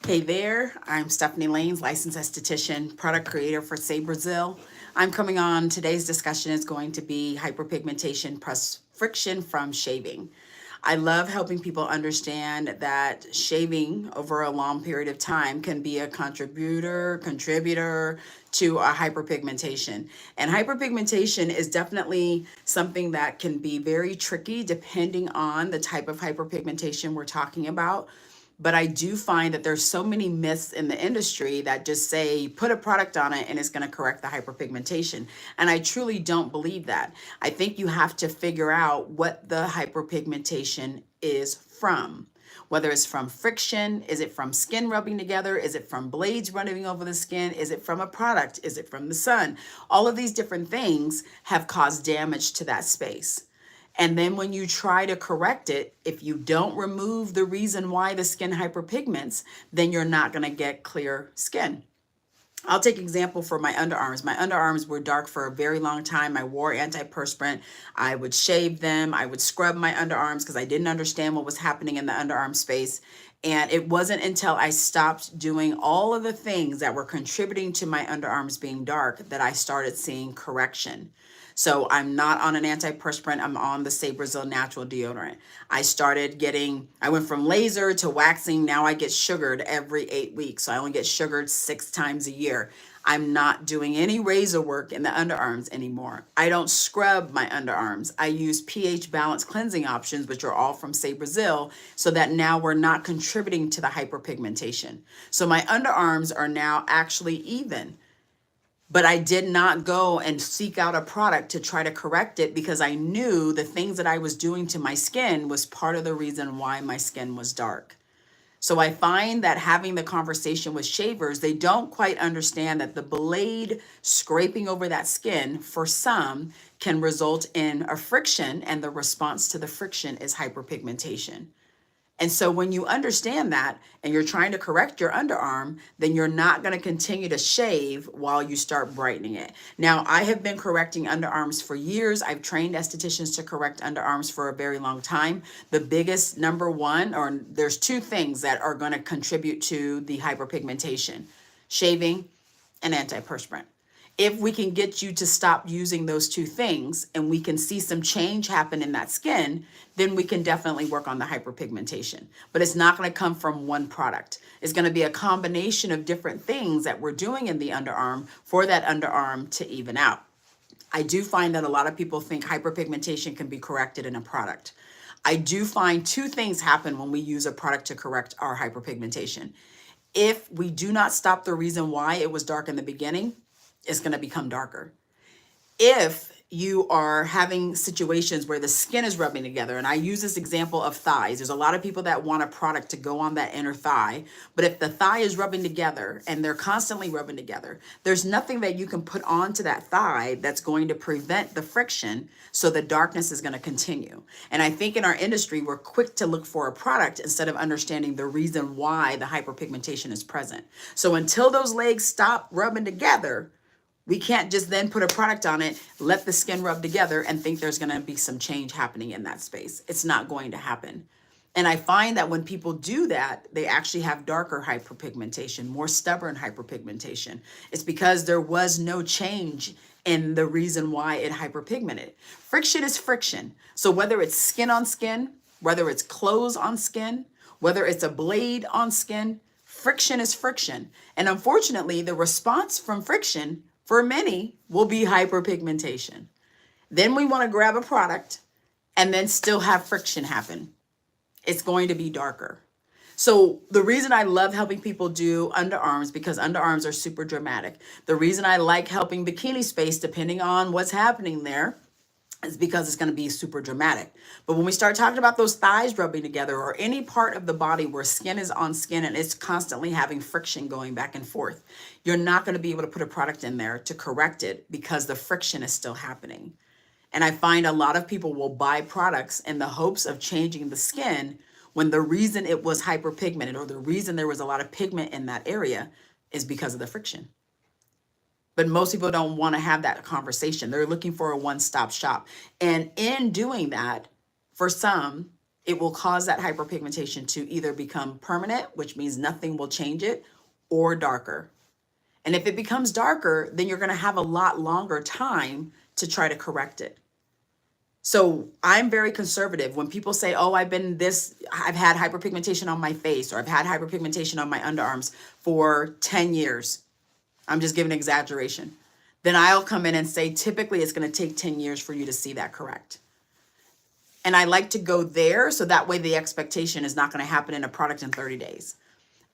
Hey there, I'm Stephanie Lanes, licensed esthetician, product creator for Say Brazil. I'm coming on. Today's discussion is going to be hyperpigmentation plus friction from shaving. I love helping people understand that shaving over a long period of time can be a contributor to a hyperpigmentation. And hyperpigmentation is definitely something that can be very tricky depending on the type of hyperpigmentation we're talking about. But I do find that there's so many myths in the industry that just say put a product on it and it's going to correct the hyperpigmentation. And I truly don't believe that. I think you have to figure out what the hyperpigmentation is from. Whether it's from friction, is it from skin rubbing together? Is it from blades running over the skin? Is it from a product? Is it from the sun? All of these different things have caused damage to that space. And then when you try to correct it, if you don't remove the reason why the skin hyperpigments, then you're not going to get clear skin. I'll take example for my underarms. My underarms were dark for a very long time. I wore antiperspirant. I would shave them. I would scrub my underarms because I didn't understand what was happening in the underarm space. And it wasn't until I stopped doing all of the things that were contributing to my underarms being dark that I started seeing correction. So I'm not on an antiperspirant. I'm on the Say Brazil natural deodorant. I went from laser to waxing. Now I get sugared every 8 weeks. So I only get sugared 6 times a year. I'm not doing any razor work in the underarms anymore. I don't scrub my underarms. I use pH balance cleansing options, which are all from Say Brazil, so that now we're not contributing to the hyperpigmentation. So my underarms are now actually even. But I did not go and seek out a product to try to correct it because I knew the things that I was doing to my skin was part of the reason why my skin was dark. So I find that having the conversation with shavers, they don't quite understand that the blade scraping over that skin for some can result in a friction, and the response to the friction is hyperpigmentation. And so when you understand that and you're trying to correct your underarm, then you're not going to continue to shave while you start brightening it. Now, I have been correcting underarms for years. I've trained estheticians to correct underarms for a very long time. The biggest number one, or there's two things that are going to contribute to the hyperpigmentation: shaving and antiperspirant. If we can get you to stop using those two things and we can see some change happen in that skin, then we can definitely work on the hyperpigmentation. But it's not going to come from one product. It's going to be a combination of different things that we're doing in the underarm for that underarm to even out. I do find that a lot of people think hyperpigmentation can be corrected in a product. I do find two things happen when we use a product to correct our hyperpigmentation. If we do not stop the reason why it was dark in the beginning, it's going to become darker. If you are having situations where the skin is rubbing together, and I use this example of thighs. There's a lot of people that want a product to go on that inner thigh, but if the thigh is rubbing together and they're constantly rubbing together, there's nothing that you can put onto that thigh that's going to prevent the friction, so the darkness is going to continue. And I think in our industry, we're quick to look for a product instead of understanding the reason why the hyperpigmentation is present. So until those legs stop rubbing together, we can't just then put a product on it, let the skin rub together, and think there's going to be some change happening in that space. It's not going to happen. And I find that when people do that, they actually have darker hyperpigmentation, more stubborn hyperpigmentation. It's because there was no change in the reason why it hyperpigmented. Friction is friction. So whether it's skin on skin, whether it's clothes on skin, whether it's a blade on skin, friction is friction. And unfortunately, the response from friction for many will be hyperpigmentation. Then we want to grab a product and then still have friction happen. It's going to be darker. So the reason I love helping people do underarms, because underarms are super dramatic. The reason I like helping bikini space, depending on what's happening there, is because it's going to be super dramatic. But when we start talking about those thighs rubbing together, or any part of the body where skin is on skin and it's constantly having friction going back and forth, you're not going to be able to put a product in there to correct it because the friction is still happening. And I find a lot of people will buy products in the hopes of changing the skin when the reason it was hyperpigmented, or the reason there was a lot of pigment in that area, is because of the friction. But most people don't want to have that conversation. They're looking for a one-stop shop. And in doing that, for some, it will cause that hyperpigmentation to either become permanent, which means nothing will change it, or darker. And if it becomes darker, then you're going to have a lot longer time to try to correct it. So I'm very conservative. When people say, oh, I've had hyperpigmentation on my face, or I've had hyperpigmentation on my underarms for 10 years. I'm just giving an exaggeration. Then I'll come in and say, typically it's going to take 10 years for you to see that correct. And I like to go there so that way the expectation is not going to happen in a product in 30 days.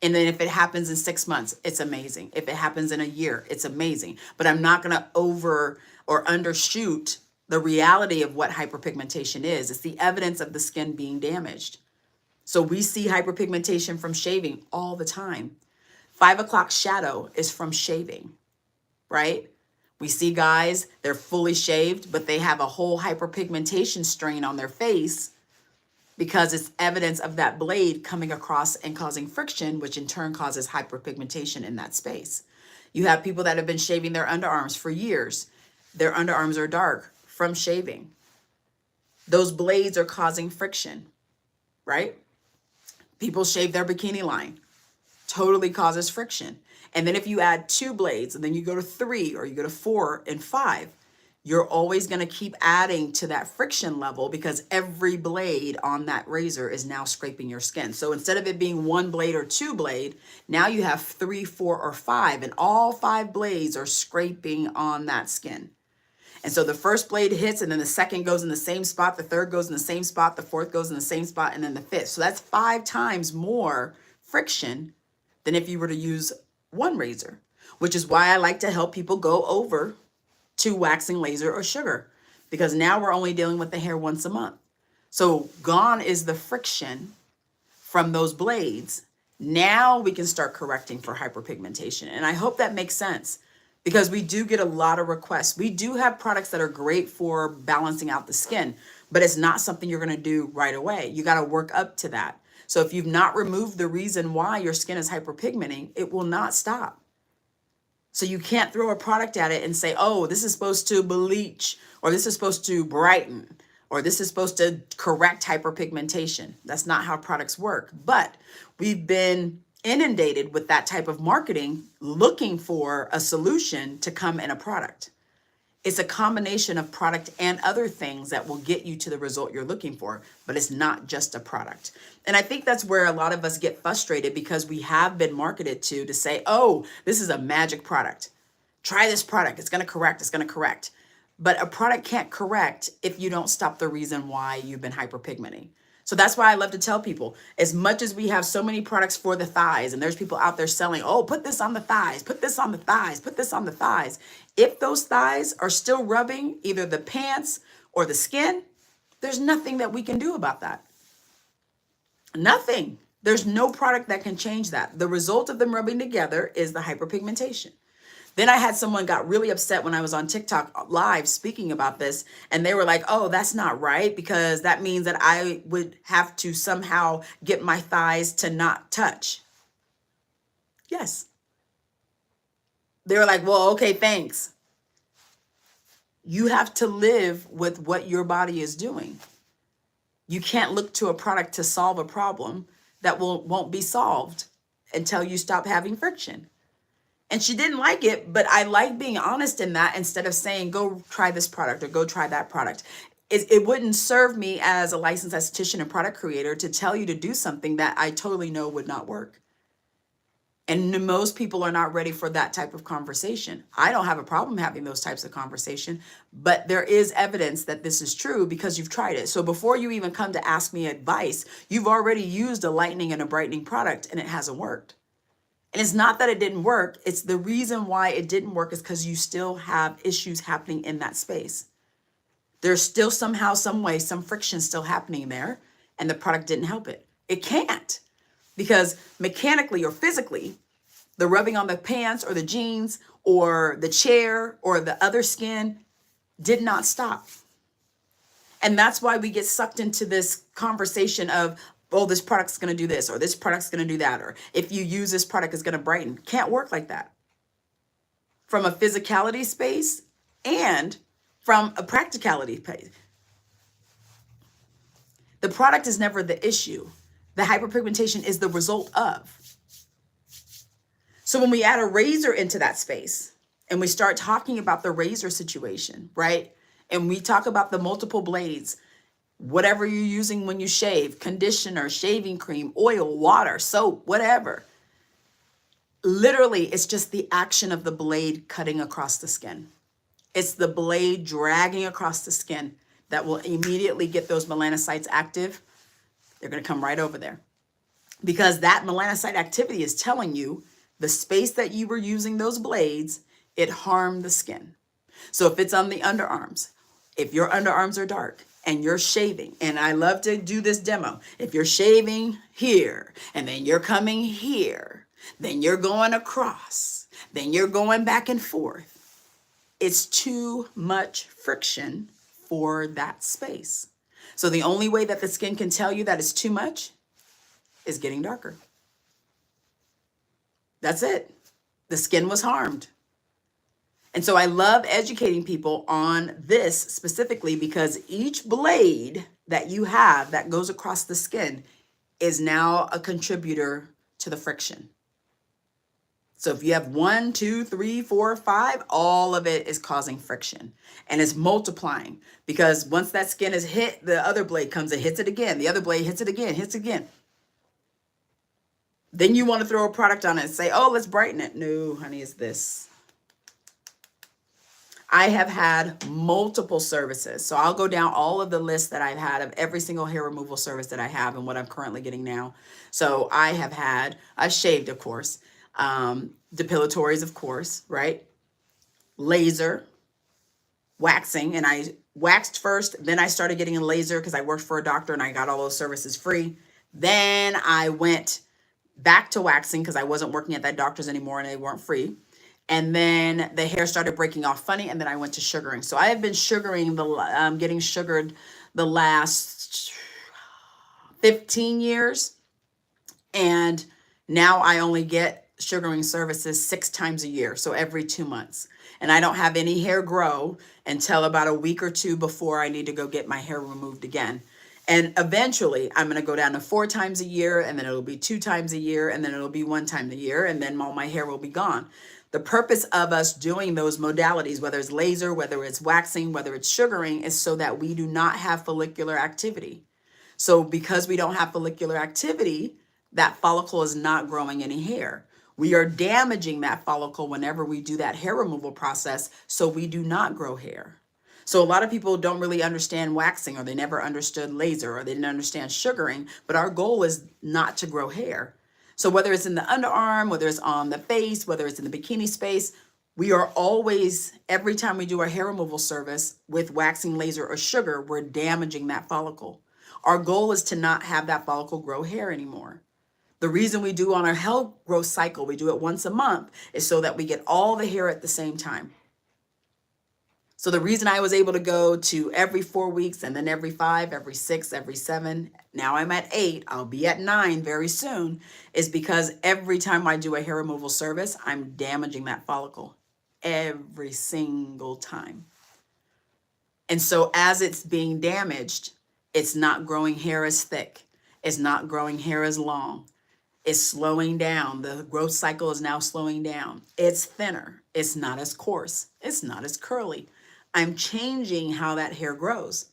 And then if it happens in 6 months, it's amazing. If it happens in a year, it's amazing. But I'm not going to over or undershoot the reality of what hyperpigmentation is. It's the evidence of the skin being damaged. So we see hyperpigmentation from shaving all the time. 5 o'clock shadow is from shaving, right? We see guys, they're fully shaved, but they have a whole hyperpigmentation strain on their face because it's evidence of that blade coming across and causing friction, which in turn causes hyperpigmentation in that space. You have people that have been shaving their underarms for years. Their underarms are dark from shaving. Those blades are causing friction, right? People shave their bikini line. Totally causes friction. And then if you add 2 blades and then you go to 3 or you go to 4 and 5, you're always going to keep adding to that friction level because every blade on that razor is now scraping your skin. So instead of it being 1 blade or 2 blade, now you have 3, 4, or 5, and all 5 blades are scraping on that skin. And so the first blade hits, and then the second goes in the same spot, the third goes in the same spot, the fourth goes in the same spot, and then the fifth. So that's 5 times more friction than if you were to use 1 razor, which is why I like to help people go over to waxing laser or sugar, because now we're only dealing with the hair once a month. So gone is the friction from those blades. Now we can start correcting for hyperpigmentation. And I hope that makes sense because we do get a lot of requests. We do have products that are great for balancing out the skin, but it's not something you're going to do right away. You got to work up to that. So if you've not removed the reason why your skin is hyperpigmenting, it will not stop. So you can't throw a product at it and say, oh, this is supposed to bleach, or this is supposed to brighten, or this is supposed to correct hyperpigmentation. That's not how products work. But we've been inundated with that type of marketing looking for a solution to come in a product. It's a combination of product and other things that will get you to the result you're looking for, but it's not just a product. And I think that's where a lot of us get frustrated because we have been marketed to say, oh, this is a magic product. Try this product. It's going to correct. It's going to correct. But a product can't correct if you don't stop the reason why you've been hyperpigmenting. So that's why I love to tell people, as much as we have so many products for the thighs, and there's people out there selling, oh, put this on the thighs, put this on the thighs, put this on the thighs. If those thighs are still rubbing either the pants or the skin, there's nothing that we can do about that. Nothing. There's no product that can change that. The result of them rubbing together is the hyperpigmentation. Then I had someone got really upset when I was on TikTok live speaking about this, and they were like, oh, that's not right, because that means that I would have to somehow get my thighs to not touch. Yes. They were like, well, okay, thanks. You have to live with what your body is doing. You can't look to a product to solve a problem that won't be solved until you stop having friction. And she didn't like it, but I like being honest in that instead of saying, go try this product or go try that product. It wouldn't serve me as a licensed esthetician and product creator to tell you to do something that I totally know would not work. And most people are not ready for that type of conversation. I don't have a problem having those types of conversation, but there is evidence that this is true because you've tried it. So before you even come to ask me advice, you've already used a lightening and a brightening product and it hasn't worked. And it's not that it didn't work. It's the reason why it didn't work is because you still have issues happening in that space. There's still somehow, some way, some friction still happening there, and the product didn't help it. It can't, because mechanically or physically, the rubbing on the pants or the jeans or the chair or the other skin did not stop. And that's why we get sucked into this conversation of, oh, this product's going to do this, or this product's going to do that, or if you use this product, it's going to brighten. Can't work like that. From a physicality space and from a practicality space. The product is never the issue. The hyperpigmentation is the result of. So when we add a razor into that space and we start talking about the razor situation, right? And we talk about the multiple blades, whatever you're using when you shave, conditioner, shaving cream, oil, water, soap, whatever. Literally, it's just the action of the blade cutting across the skin. It's the blade dragging across the skin that will immediately get those melanocytes active. They're going to come right over there. Because that melanocyte activity is telling you the space that you were using those blades, it harmed the skin. So if it's on the underarms, if your underarms are dark and you're shaving, and I love to do this demo, if you're shaving here and then you're coming here, then you're going across, then you're going back and forth, it's too much friction for that space. So the only way that the skin can tell you that it's too much is getting darker. That's it. The skin was harmed. And so I love educating people on this specifically because each blade that you have that goes across the skin is now a contributor to the friction. So if you have 1, 2, 3, 4, 5, all of it is causing friction and it's multiplying because once that skin is hit, the other blade comes and hits it again. The other blade hits it again, hits again. Then you want to throw a product on it and say, oh, let's brighten it. No, honey, it's this. I have had multiple services. So I'll go down all of the lists that I've had of every single hair removal service that I have and what I'm currently getting now. So I've shaved, of course, depilatories, of course, right? Laser, waxing, and I waxed first. Then I started getting a laser because I worked for a doctor and I got all those services free. Then I went back to waxing because I wasn't working at that doctor's anymore and they weren't free. And then the hair started breaking off funny, and then I went to sugaring. So I have been sugaring, getting sugared the last 15 years. And now I only get sugaring services 6 times a year, so every 2 months. And I don't have any hair grow until about a week or 2 before I need to go get my hair removed again. And eventually I'm going to go down to 4 times a year, and then it'll be 2 times a year, and then it'll be 1 time a year, and then all my hair will be gone. The purpose of us doing those modalities, whether it's laser, whether it's waxing, whether it's sugaring, is so that we do not have follicular activity. So because we don't have follicular activity, that follicle is not growing any hair. We are damaging that follicle whenever we do that hair removal process, so we do not grow hair. So a lot of people don't really understand waxing, or they never understood laser, or they didn't understand sugaring, but our goal is not to grow hair. So whether it's in the underarm, whether it's on the face, whether it's in the bikini space, we are always, every time we do our hair removal service with waxing, laser, or sugar, we're damaging that follicle. Our goal is to not have that follicle grow hair anymore. The reason we do on our hair growth cycle, we do it once a month, is so that we get all the hair at the same time. So the reason I was able to go to every 4 weeks and then every 5, every 6, every 7, now I'm at 8, I'll be at 9 very soon, is because every time I do a hair removal service, I'm damaging that follicle every single time. And so as it's being damaged, it's not growing hair as thick. It's not growing hair as long. It's slowing down. The growth cycle is now slowing down. It's thinner. It's not as coarse. It's not as curly. I'm changing how that hair grows.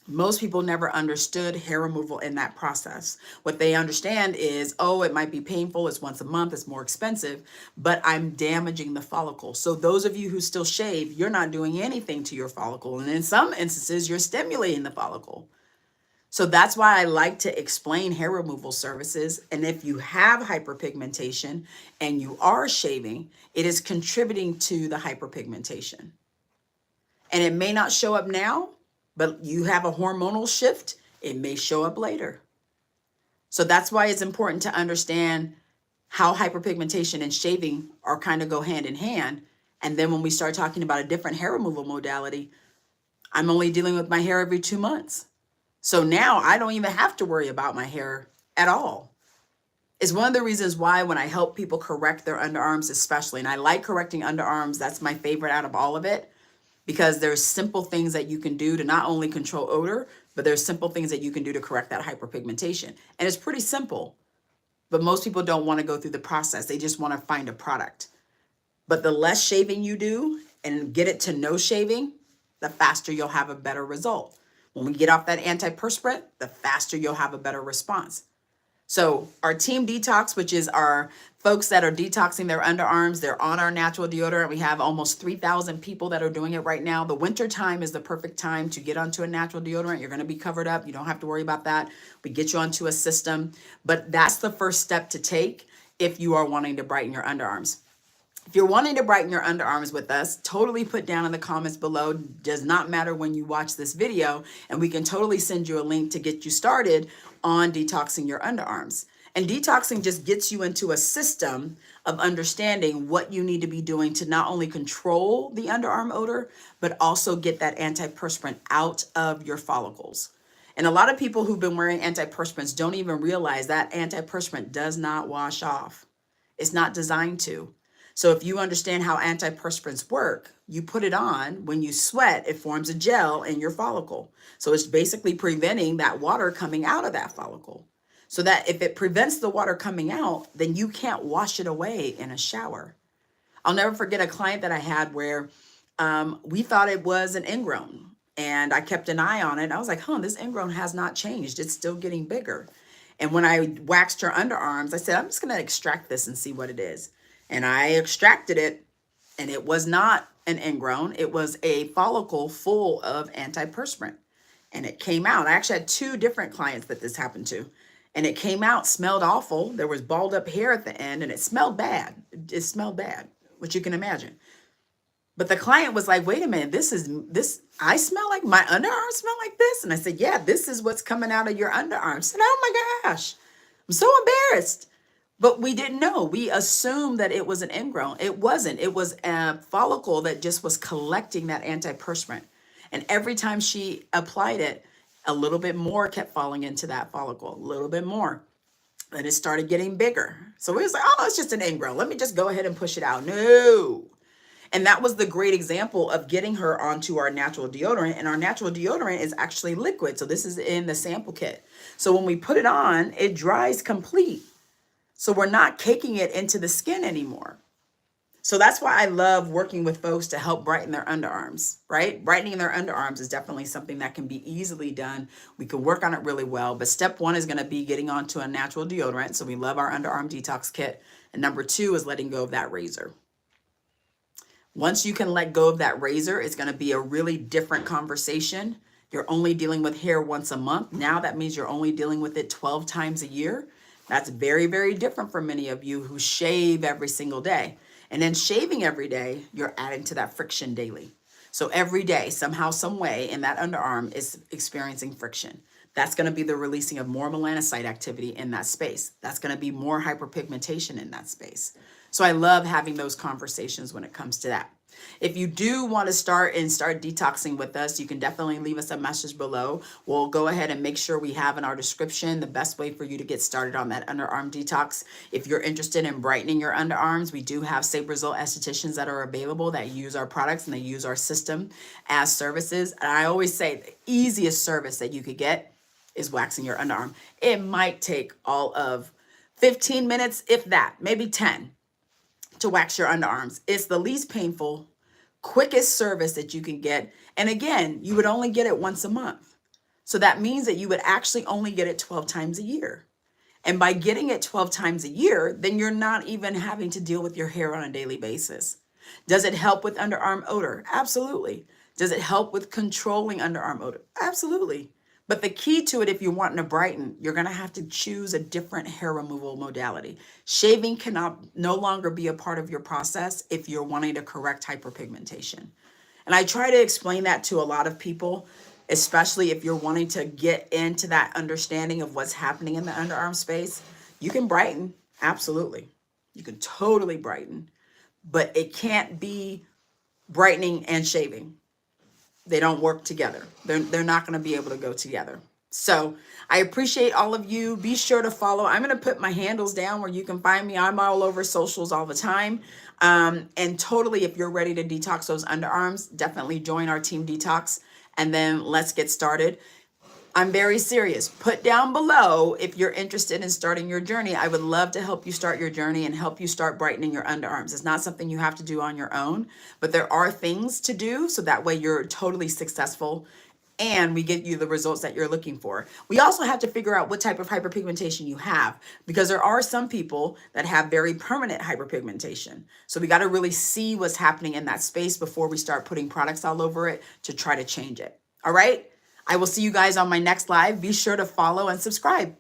Most people never understood hair removal in that process. What they understand is, oh, it might be painful, it's once a month, it's more expensive, but I'm damaging the follicle. So those of you who still shave, you're not doing anything to your follicle. And in some instances, you're stimulating the follicle. So that's why I like to explain hair removal services. And if you have hyperpigmentation and you are shaving, it is contributing to the hyperpigmentation. And it may not show up now, but you have a hormonal shift, it may show up later. So that's why it's important to understand how hyperpigmentation and shaving are kind of go hand in hand. And then when we start talking about a different hair removal modality, I'm only dealing with my hair every 2 months. So now I don't even have to worry about my hair at all. It's one of the reasons why when I help people correct their underarms especially, and I like correcting underarms, that's my favorite out of all of it, because there's simple things that you can do to not only control odor, but there's simple things that you can do to correct that hyperpigmentation. And it's pretty simple, but most people don't want to go through the process. They just want to find a product. But the less shaving you do and get it to no shaving, the faster you'll have a better result. When we get off that antiperspirant, the faster you'll have a better response. So our Team Detox, which is our folks that are detoxing their underarms, they're on our natural deodorant. We have almost 3,000 people that are doing it right now. The winter time is the perfect time to get onto a natural deodorant. You're going to be covered up. You don't have to worry about that. We get you onto a system, but that's the first step to take if you are wanting to brighten your underarms. If you're wanting to brighten your underarms with us, totally put down in the comments below. Does not matter when you watch this video, and we can totally send you a link to get you started on detoxing your underarms. And detoxing just gets you into a system of understanding what you need to be doing to not only control the underarm odor, but also get that antiperspirant out of your follicles. And a lot of people who've been wearing antiperspirants don't even realize that antiperspirant does not wash off. It's not designed to. So if you understand how antiperspirants work, you put it on, when you sweat, it forms a gel in your follicle. So it's basically preventing that water coming out of that follicle. So that if it prevents the water coming out, then you can't wash it away in a shower. I'll never forget a client that I had where we thought it was an ingrown. And I kept an eye on it. I was like, this ingrown has not changed. It's still getting bigger. And when I waxed her underarms, I said, I'm just going to extract this and see what it is. And I extracted it, and it was not an ingrown. It was a follicle full of antiperspirant. And it came out. I actually had 2 different clients that this happened to. And it came out, smelled awful. There was balled up hair at the end, and it smelled bad. It smelled bad, which you can imagine. But the client was like, wait a minute, I smell like my underarms smell like this? And I said, yeah, this is what's coming out of your underarms. I said, oh my gosh, I'm so embarrassed. But we didn't know. We assumed that it was an ingrown. It wasn't. It was a follicle that just was collecting that antiperspirant. And every time she applied it, a little bit more kept falling into that follicle, a little bit more. And it started getting bigger. So we was like, it's just an ingrown. Let me just go ahead and push it out. No. And that was the great example of getting her onto our natural deodorant. And our natural deodorant is actually liquid. So this is in the sample kit. So when we put it on, it dries complete. So we're not caking it into the skin anymore. So that's why I love working with folks to help brighten their underarms, right? Brightening their underarms is definitely something that can be easily done. We can work on it really well. But step 1 is going to be getting onto a natural deodorant. So we love our underarm detox kit. And number 2 is letting go of that razor. Once you can let go of that razor, it's going to be a really different conversation. You're only dealing with hair once a month. Now that means you're only dealing with it 12 times a year. That's very, very different for many of you who shave every single day. And then shaving every day, you're adding to that friction daily. So every day, somehow, some way, in that underarm is experiencing friction. That's going to be the releasing of more melanocyte activity in that space. That's going to be more hyperpigmentation in that space. So I love having those conversations when it comes to that. If you do want to start detoxing with us, you can definitely leave us a message below. We'll go ahead and make sure we have in our description the best way for you to get started on that underarm detox. If you're interested in brightening your underarms, we do have Brazil estheticians that are available that use our products and they use our system as services. And I always say the easiest service that you could get is waxing your underarm. It might take all of 15 minutes, if that, maybe 10. To wax your underarms. It's the least painful, quickest service that you can get. And again, you would only get it once a month. So that means that you would actually only get it 12 times a year. And by getting it 12 times a year, then you're not even having to deal with your hair on a daily basis. Does it help with underarm odor? Absolutely. Does it help with controlling underarm odor? Absolutely. But the key to it, if you're wanting to brighten, you're going to have to choose a different hair removal modality. Shaving cannot no longer be a part of your process if you're wanting to correct hyperpigmentation. And I try to explain that to a lot of people, especially if you're wanting to get into that understanding of what's happening in the underarm space. You can brighten, absolutely. You can totally brighten, but it can't be brightening and shaving. They don't work together. They're not going to be able to go together. So I appreciate all of you. Be sure to follow. I'm going to put my handles down where you can find me. I'm all over socials all the time. And totally, if you're ready to detox those underarms, definitely join our team Detox. And then let's get started. I'm very serious. Put down below if you're interested in starting your journey. I would love to help you start your journey and help you start brightening your underarms. It's not something you have to do on your own, but there are things to do so that way you're totally successful and we get you the results that you're looking for. We also have to figure out what type of hyperpigmentation you have, because there are some people that have very permanent hyperpigmentation. So we got to really see what's happening in that space before we start putting products all over it to try to change it. All right? I will see you guys on my next live. Be sure to follow and subscribe.